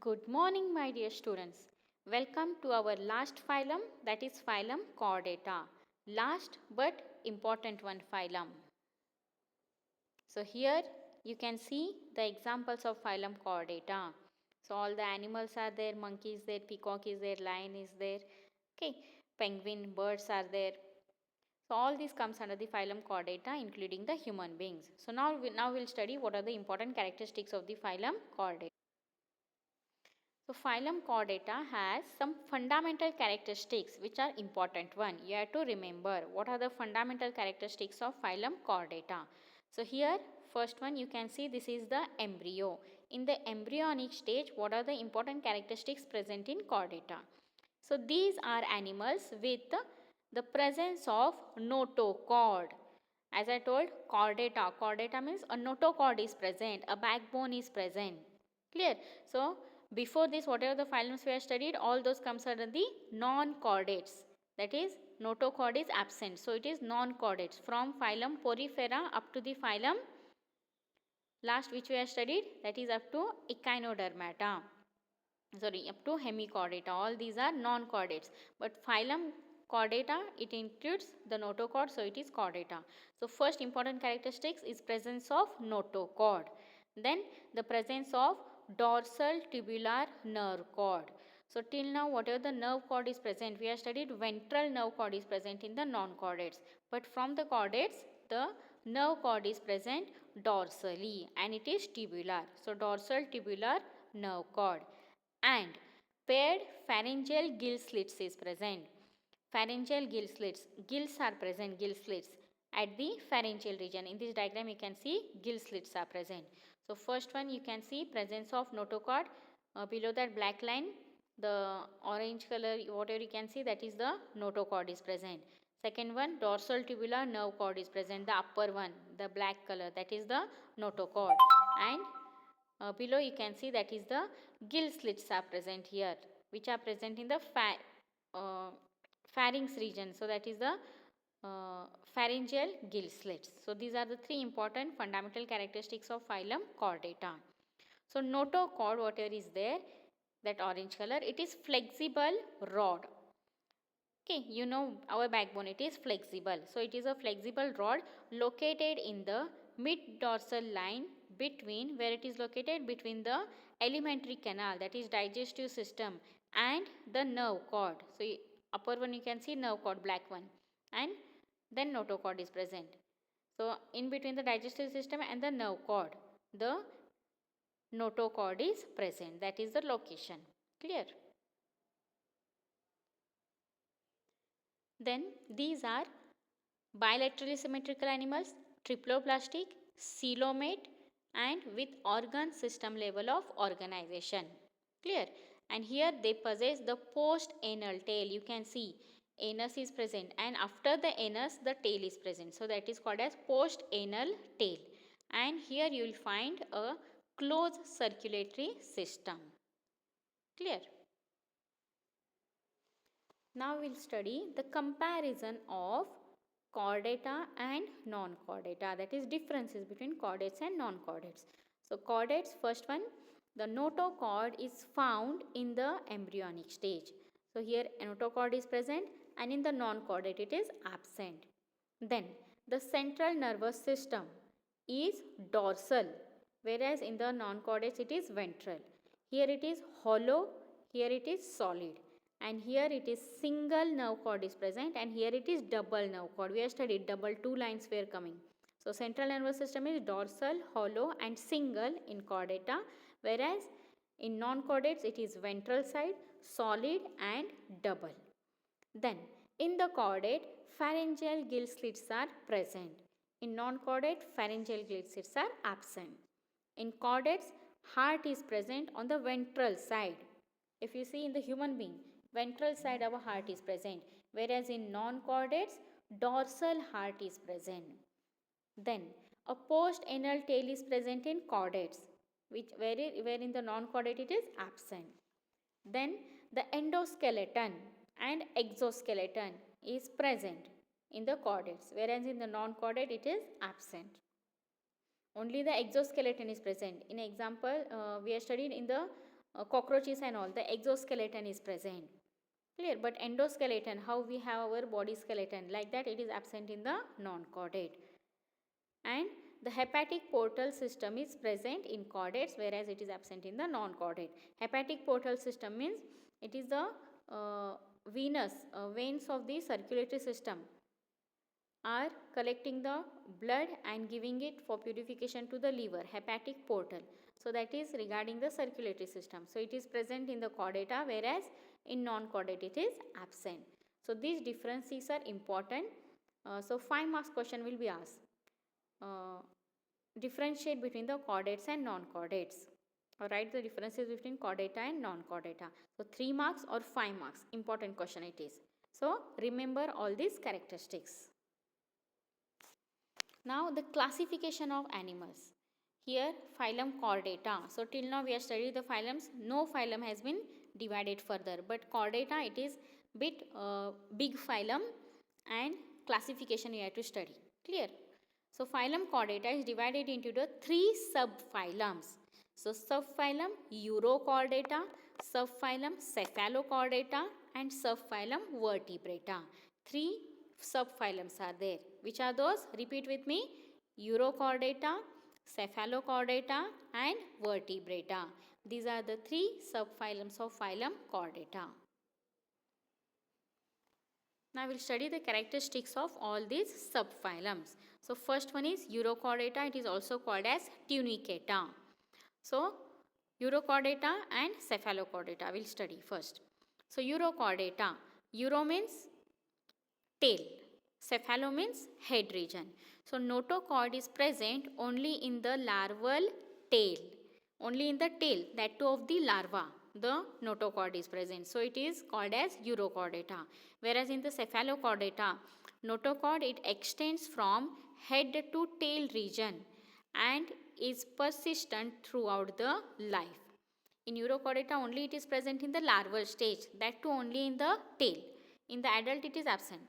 Good morning, my dear students. Welcome to our last phylum, that is phylum Chordata. Last but important one phylum. So here you can see the examples of phylum Chordata. So all the animals are there, monkey is there, peacock is there, lion is there, okay, penguin, birds are there. So all this comes under the phylum Chordata, including the human beings. So now we'll study what are the important characteristics of the phylum Chordata. So phylum Chordata has some fundamental characteristics which are important one. You have to remember what are the fundamental characteristics of phylum Chordata. So here first one you can see this is the embryo. In the embryonic stage what are the important characteristics present in Chordata? So these are animals with the presence of notochord. As I told, chordata means a notochord is present, a backbone is present. Clear? So before this, whatever the phylums we have studied, all those comes under the non-chordates. That is, notochord is absent. So it is non-chordates. From phylum Porifera up to the phylum last which we have studied, that is up to Echinodermata. Sorry, up to Hemichordata. All these are non-chordates. But phylum Chordata, it includes the notochord, so it is chordata. So first important characteristics is presence of notochord. Then the presence of dorsal tubular nerve cord. So till now whatever the nerve cord is present, we have studied ventral nerve cord is present in the non-chordates. But from the chordates, the nerve cord is present dorsally and it is tubular. So dorsal tubular nerve cord and paired pharyngeal gill slits is present. Pharyngeal gill slits, gills are present, gill slits at the pharyngeal region. In this diagram you can see gill slits are present. So first one you can see presence of notochord. Below that black line, the orange color whatever you can see, that is the notochord is present. Second one, dorsal tubular nerve cord is present, the upper one, the black color, that is the notochord. And below you can see that is the gill slits are present here, which are present in the pharynx region. So that is the pharyngeal gill slits. So these are the three important fundamental characteristics of phylum Chordata. So notochord, whatever is there, that orange color, it is flexible rod. Okay, you know our backbone, it is flexible. So it is a flexible rod located in the mid dorsal line between, where it is located between the alimentary canal, that is digestive system, and the nerve cord. So upper one you can see nerve cord, black one, and then notochord is present. So in between the digestive system and the nerve cord, the notochord is present. That is the location. Clear? Then these are bilaterally symmetrical animals, triploblastic, coelomate, and with organ system level of organization. Clear? And here they possess the post-anal tail. You can see anus is present and after the anus the tail is present. So that is called as post-anal tail. And here you will find a closed circulatory system. Clear? Now we will study the comparison of chordata and non-chordata, that is differences between chordates and non-chordates. So chordates, first one, the notochord is found in the embryonic stage. So here a notochord is present and in the non-chordate it is absent. Then the central nervous system is dorsal, whereas in the non-chordates it is ventral. Here it is hollow, here it is solid, and here it is single nerve cord is present and here it is double nerve cord. We have studied double, two lines were coming. So central nervous system is dorsal, hollow and single in chordata, whereas in non-chordates it is ventral side, solid and double. Then in the chordate pharyngeal gill slits are present. In non-chordate pharyngeal gill slits are absent. In chordates heart is present on the ventral side. If you see in the human being, ventral side our heart is present, whereas in non-chordates dorsal heart is present. Then a post-anal tail is present in chordates, where in the non-chordate it is absent. Then the endoskeleton and exoskeleton is present in the chordates, whereas in the non-chordate it is absent. Only the exoskeleton is present. In example, we have studied in the cockroaches and all, the exoskeleton is present. Clear? But endoskeleton, how we have our body skeleton, like that it is absent in the non-chordate. And the hepatic portal system is present in chordates, whereas it is absent in the non-chordate. Hepatic portal system means it is the veins of the circulatory system are collecting the blood and giving it for purification to the liver, hepatic portal. So that is regarding the circulatory system. So it is present in the chordata, whereas in non-chordate it is absent. So these differences are important. So 5 marks question will be asked. Differentiate between the chordates and non-chordates, or write the differences between chordata and non-chordata. So 3 marks or 5 marks, important question it is. So remember all these characteristics. Now the classification of animals. Here phylum Chordata. So till now we have studied the phylums. No phylum has been divided further, but Chordata it is bit big phylum and classification we have to study. Clear? So phylum Chordata is divided into the 3 subphylums. So subphylum Urochordata, subphylum Cephalochordata and subphylum Vertebrata. 3 subphylums are there. Which are those? Repeat with me. Urochordata, Cephalochordata and Vertebrata. These are the 3 subphylums of phylum Chordata. Now we will study the characteristics of all these subphylums. So first one is Urochordata. It is also called as Tunicata. So Urochordata and Cephalochordata we will study first. So Urochordata. Uro means tail. Cephalo means head region. So notochord is present only in the larval tail. Only in the tail, that too of the larva, the notochord is present. So it is called as Urochordata. Whereas in the Cephalochordata, notochord it extends from head to tail region and is persistent throughout the life. In Urochordata only it is present in the larval stage, that too only in the tail. In the adult it is absent.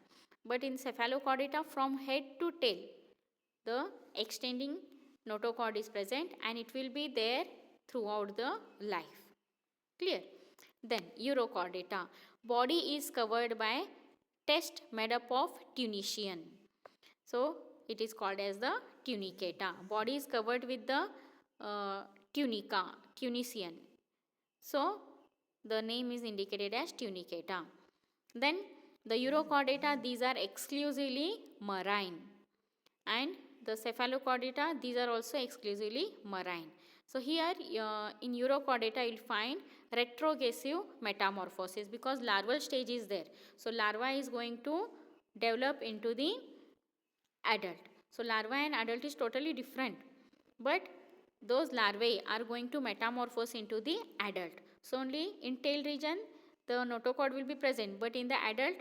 But in Cephalochordata from head to tail, the extending notochord is present and it will be there throughout the life. Clear? Then Urochordata. Body is covered by test made up of tunicium. So it is called as the tunicata. Body is covered with the tunicium. So the name is indicated as tunicata. Then the Urochordata, these are exclusively marine, and the Cephalochordata, these are also exclusively marine. So here in Urochordata you will find retrogressive metamorphosis because larval stage is there. So larva is going to develop into the adult. So larva and adult is totally different, but those larvae are going to metamorphose into the adult. So only in tail region the notochord will be present, but in the adult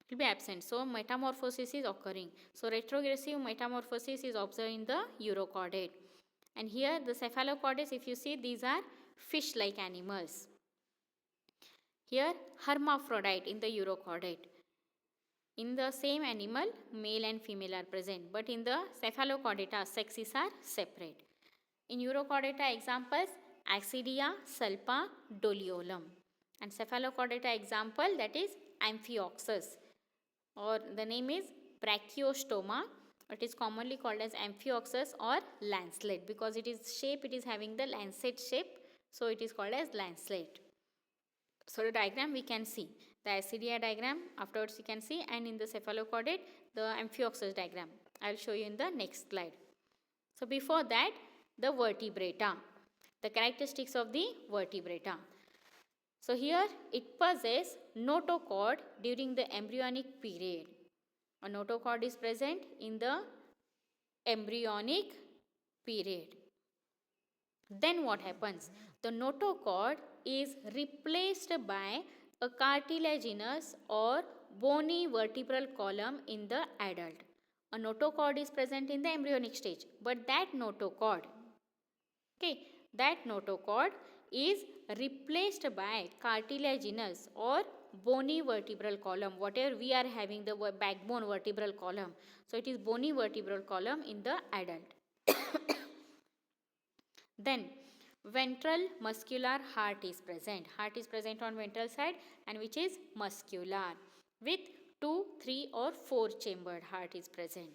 will be absent. So metamorphosis is occurring. So retrogressive metamorphosis is observed in the Urochordate. And here the Cephalochordates, if you see, these are fish-like animals. Here hermaphrodite in the Urochordate. In the same animal, male and female are present, but in the Cephalochordata, sexes are separate. In Urochordata examples, Axidia, Salpa, Doliolum. And Cephalochordata example, that is Amphioxus, or the name is Brachiostoma. It is commonly called as Amphioxus or lancelet because it is having the lancet shape, so it is called as lancelet. So the diagram we can see, the Acidia diagram afterwards you can see, and in the Cephalochordate the Amphioxus diagram. I will show you in the next slide. So before that, the vertebrata, the characteristics of the vertebrata. So here it possesses notochord during the embryonic period. A notochord is present in the embryonic period. Then what happens? The notochord is replaced by a cartilaginous or bony vertebral column in the adult. A notochord is present in the embryonic stage, but that notochord is replaced by cartilaginous or bony vertebral column, whatever we are having the backbone vertebral column. So it is bony vertebral column in the adult. Then Ventral muscular heart is present. Heart is present on ventral side and which is muscular with 2, 3 or 4 chambered heart is present.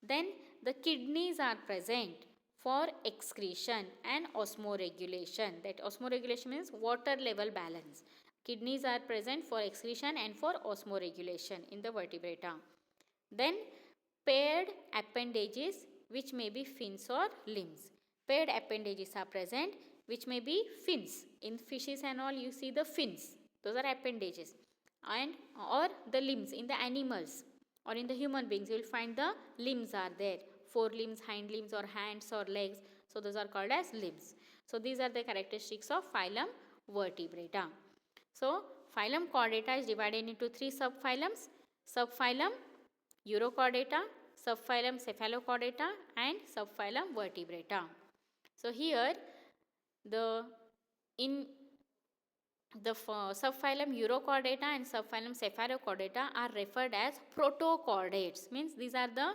Then the kidneys are present for excretion and osmoregulation. That osmoregulation means water level balance. Kidneys are present for excretion and for osmoregulation in the vertebrata. Then paired appendages which may be fins or limbs. Paired appendages are present which may be fins. In fishes and all you see the fins. Those are appendages. And or the limbs in the animals or in the human beings you will find the limbs are there. Forelimbs, hind limbs or hands or legs. So those are called as limbs. So these are the characteristics of phylum Vertebrata. So phylum Chordata is divided into 3 subphylums. Subphylum Urochordata, subphylum Cephalochordata and subphylum Vertebrata. So here in the subphylum Urochordata and subphylum Cephalochordata are referred as protochordates. Means these are the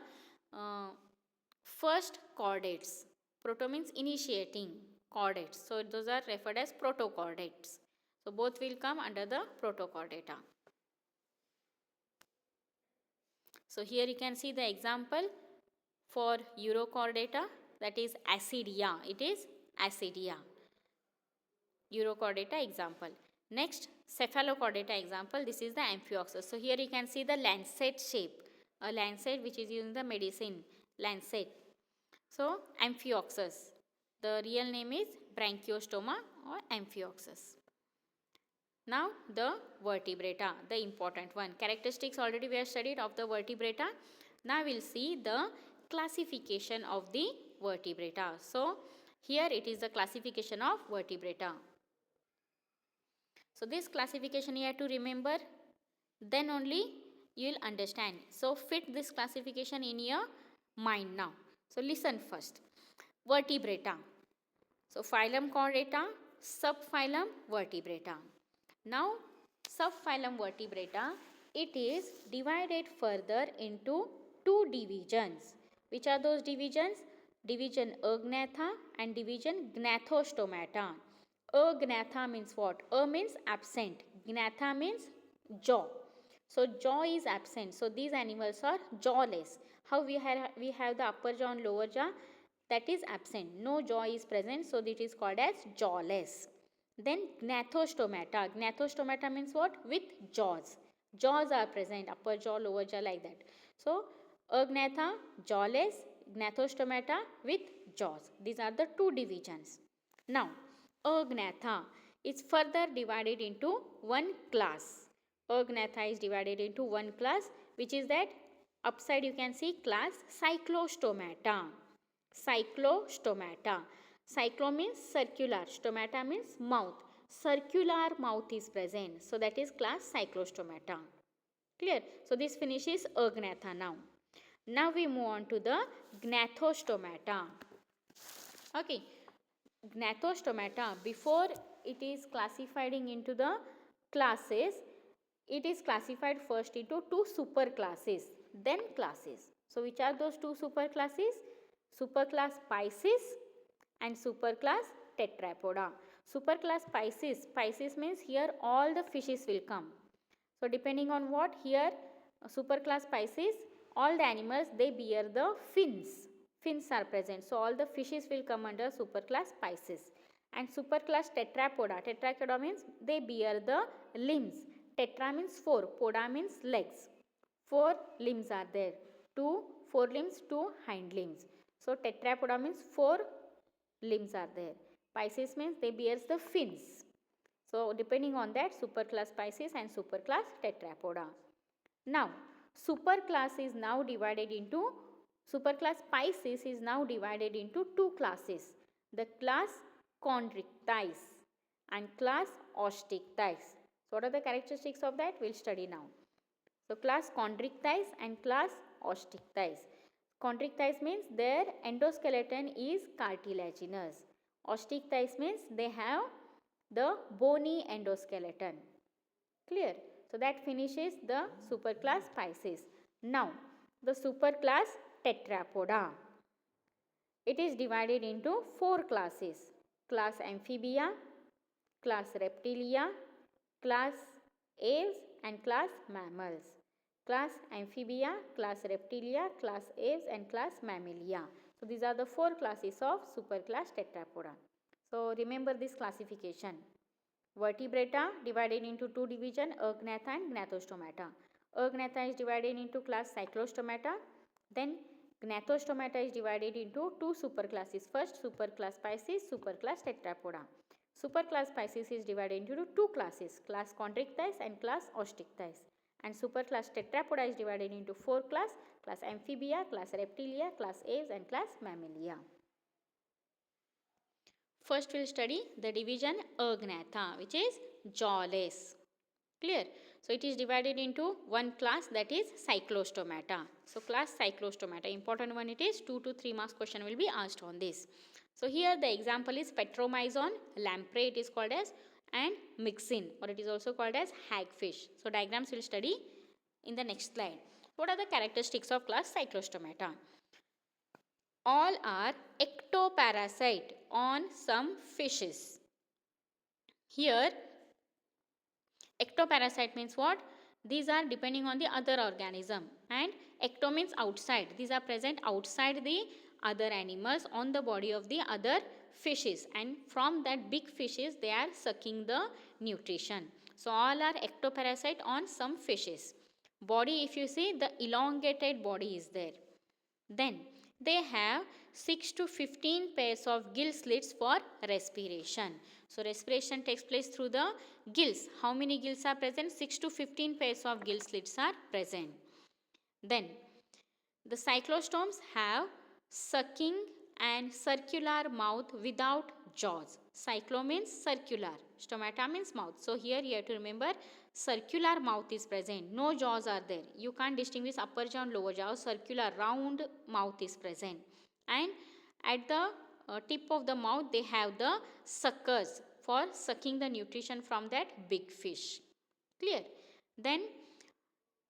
first chordates. Proto means initiating chordates. So those are referred as protochordates. So both will come under the protochordata. So here you can see the example for Urochordata, that is Ascidia. It is Ascidia. Urochordata example. Next Cephalochordata example, this is the Amphioxus. So here you can see the lancet shape, a lancet which is used in the medicine, lancet. So Amphioxus, the real name is Branchiostoma or Amphioxus. Now the vertebrata, the important one. Characteristics already we have studied of the vertebrata. Now we will see the classification of the vertebrata. So here it is the classification of vertebrata. So this classification you have to remember, then only you will understand. So fit this classification in your mind now. So listen first. Vertebrata. So phylum Chordata, subphylum Vertebrata. Now subphylum Vertebrata, it is divided further into 2 divisions. Which are those divisions? Division Agnatha and division Gnathostomata. Agnatha means what? A means absent. Gnatha means jaw. So jaw is absent. So these animals are jawless. How we have the upper jaw and lower jaw? That is absent. No jaw is present. So it is called as jawless. Then Gnathostomata. Gnathostomata means what? With jaws. Jaws are present. Upper jaw, lower jaw like that. So Agnatha, jawless. Gnathostomata with jaws. These are the 2 divisions. Now Agnatha is further divided into 1 class. Agnatha is divided into 1 class, which is that upside you can see class Cyclostomata. Cyclostomata. Cyclo means circular, stomata means mouth. Circular mouth is present. So that is class Cyclostomata. Clear? So this finishes Agnatha now. Now we move on to the Gnathostomata. Okay. Gnathostomata, before it is classifying into the classes, it is classified first into 2 super classes, then classes. So which are those 2 super classes? Superclass Pisces and superclass Tetrapoda. Superclass Pisces, Pisces means here all the fishes will come. So depending on what, here superclass Pisces, all the animals they bear the fins. Fins are present. So all the fishes will come under superclass Pisces. And superclass Tetrapoda. Tetrapoda means they bear the limbs. Tetra means 4. Poda means legs. 4 limbs are there. 2 forelimbs, 2 hind limbs. So Tetrapoda means 4 limbs are there. Pisces means they bears the fins. So depending on that, superclass Pisces and superclass Tetrapoda. Now superclass is now divided into Superclass Pisces is now divided into 2 classes. The class Chondrichthyes and class Osteichthyes. So what are the characteristics of that? We will study now. So class Chondrichthyes and class Osteichthyes. Chondrichthyes means their endoskeleton is cartilaginous. Osteichthyes means they have the bony endoskeleton. Clear? So that finishes the superclass Pisces. Now the superclass Tetrapoda. It is divided into 4 classes. class Amphibia, class Reptilia, class Aves and class Mammals. Class Amphibia, class Reptilia, class Aves and class Mammalia. So these are the 4 classes of superclass Tetrapoda. So remember this classification. Vertebrata divided into 2 divisions, Agnatha and Gnathostomata. Agnatha is divided into class Cyclostomata. Then Gnathostomata is divided into 2 superclasses. First, superclass Pisces, superclass Tetrapoda. Superclass Pisces is divided into 2 classes, class Chondrichthyes and class Osteichthyes. And superclass Tetrapoda is divided into 4 classes, class Amphibia, class Reptilia, class Aves and class Mammalia. First we will study the division Agnatha, which is jawless. Clear? So it is divided into one class, that is Cyclostomata. So class Cyclostomata, important one it is, 2 to 3 marks question will be asked on this. So here the example is Petromyzon, lamprey it is called as, and Myxine, or it is also called as hagfish. So diagrams we will study in the next slide. What are the characteristics of class Cyclostomata? All are ectoparasite on some fishes. Here ectoparasite means what? These are depending on the other organism, and ecto means outside. These are present outside the other animals on the body of the other fishes, and from that big fishes they are sucking the nutrition. So all are ectoparasite on some fishes. Body, if you see, the elongated body is there. Then they have 6 to 15 pairs of gill slits for respiration. So respiration takes place through the gills. How many gills are present? 6 to 15 pairs of gill slits are present. Then the cyclostomes have sucking and circular mouth without jaws. Cyclo means circular, stomata means mouth. So here you have to remember circular mouth is present, no jaws are there. You can't distinguish upper jaw and lower jaw. Circular round mouth is present, and at the tip of the mouth they have the suckers for sucking the nutrition from that big fish. Clear? Then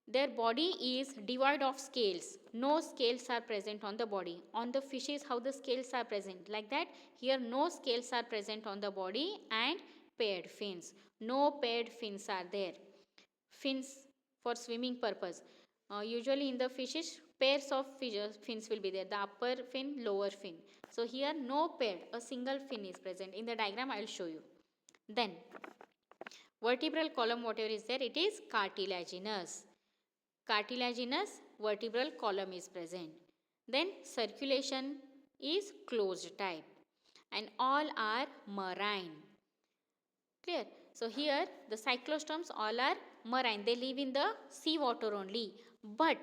their body is devoid of scales. No scales are present on the body. On the fishes, how the scales are present? Like that, here no scales are present on the body, and paired fins. No paired fins are there. Fins for swimming purpose. Usually in the fishes, pairs of fins will be there. The upper fin, lower fin. So here no paired, a single fin is present. In the diagram I will show you. Then vertebral column, whatever is there, it is cartilaginous. Cartilaginous vertebral column is present. Then circulation is closed type, and all are marine. Clear? So here the cyclostomes all are marine. They live in the sea water only, but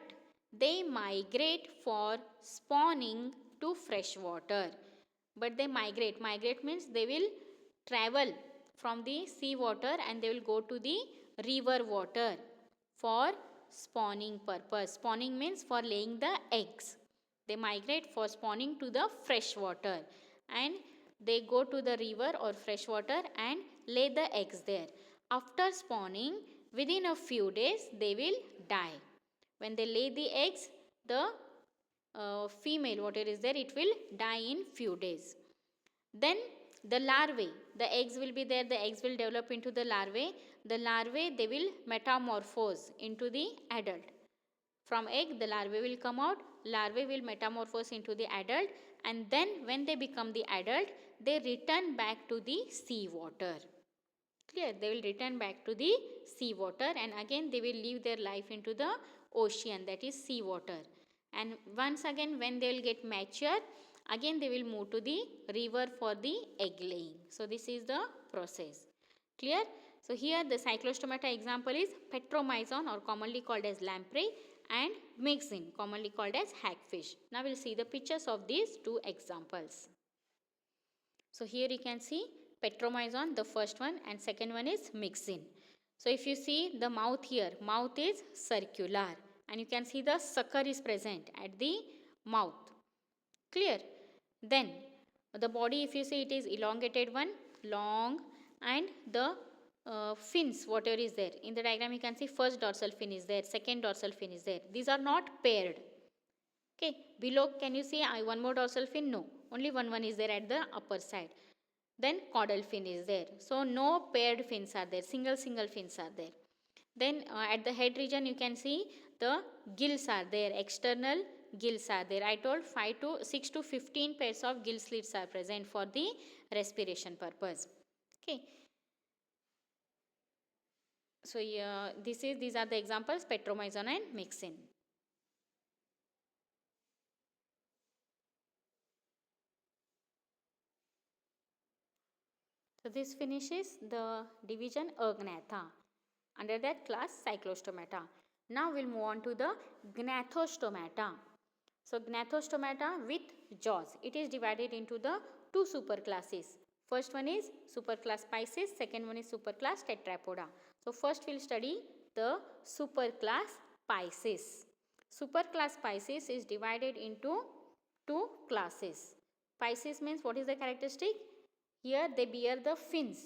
they migrate for spawning to fresh water. But they migrate. Migrate means they will travel from the sea water and they will go to the river water for spawning purpose. Spawning means for laying the eggs. They migrate for spawning to the fresh water, and they go to the river or fresh water and lay the eggs there. After spawning, within a few days they will die. When they lay the eggs, the female, whatever is there, it will die in few days. Then the larvae, the eggs will be there, the eggs will develop into the larvae. The larvae, they will metamorphose into the adult. From egg, the larvae will come out, larvae will metamorphose into the adult, and then when they become the adult, they return back to the sea water. Clear? They will return back to the sea water, and again they will live their life into the ocean, that is sea water. And once again when they will get mature, again they will move to the river for the egg laying. So this is the process. Clear? So here the cyclostomata example is Petromyzon, or commonly called as lamprey, and Myxine, commonly called as hagfish. Now we will see the pictures of these two examples. So here you can see Petromyzon, the first one, and second one is Myxine. So if you see the mouth here, mouth is circular, and you can see the sucker is present at the mouth. Clear? Then the body, if you see, it is elongated one, long, and the fins, whatever is there. In the diagram you can see first dorsal fin is there, second dorsal fin is there. These are not paired. Okay, below can you see one more dorsal fin? No, only one is there at the upper side. Then caudal fin is there. So no paired fins are there, single fins are there. Then at the head region you can see the gills are there, external gills are there. I told 6 to 15 pairs of gill slits are present for the respiration purpose. Okay. So these are the examples, petromyzon and myxin. So this finishes the division Agnatha. Under that class Cyclostomata. Now we'll move on to the Gnathostomata. So Gnathostomata with jaws. It is divided into the two superclasses. First one is superclass Pisces, second one is superclass Tetrapoda. So first we'll study the superclass Pisces. Superclass Pisces is divided into two classes. Pisces means what is the characteristic? Here they bear the fins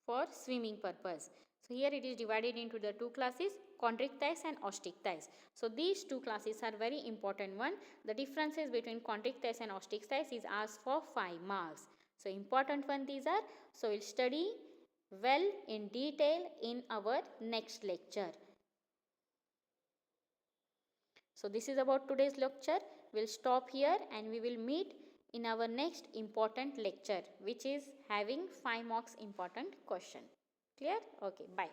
for swimming purpose. So here it is divided into the two classes, chondrichthyes and osteichthyes. So these two classes are very important one. The differences between chondrichthyes and osteichthyes is asked for 5 marks. So important one these are. So we'll study well in detail in our next lecture. So this is about today's lecture. We'll stop here and we will meet in our next important lecture, which is having 5 marks important question. Clear? Okay, bye.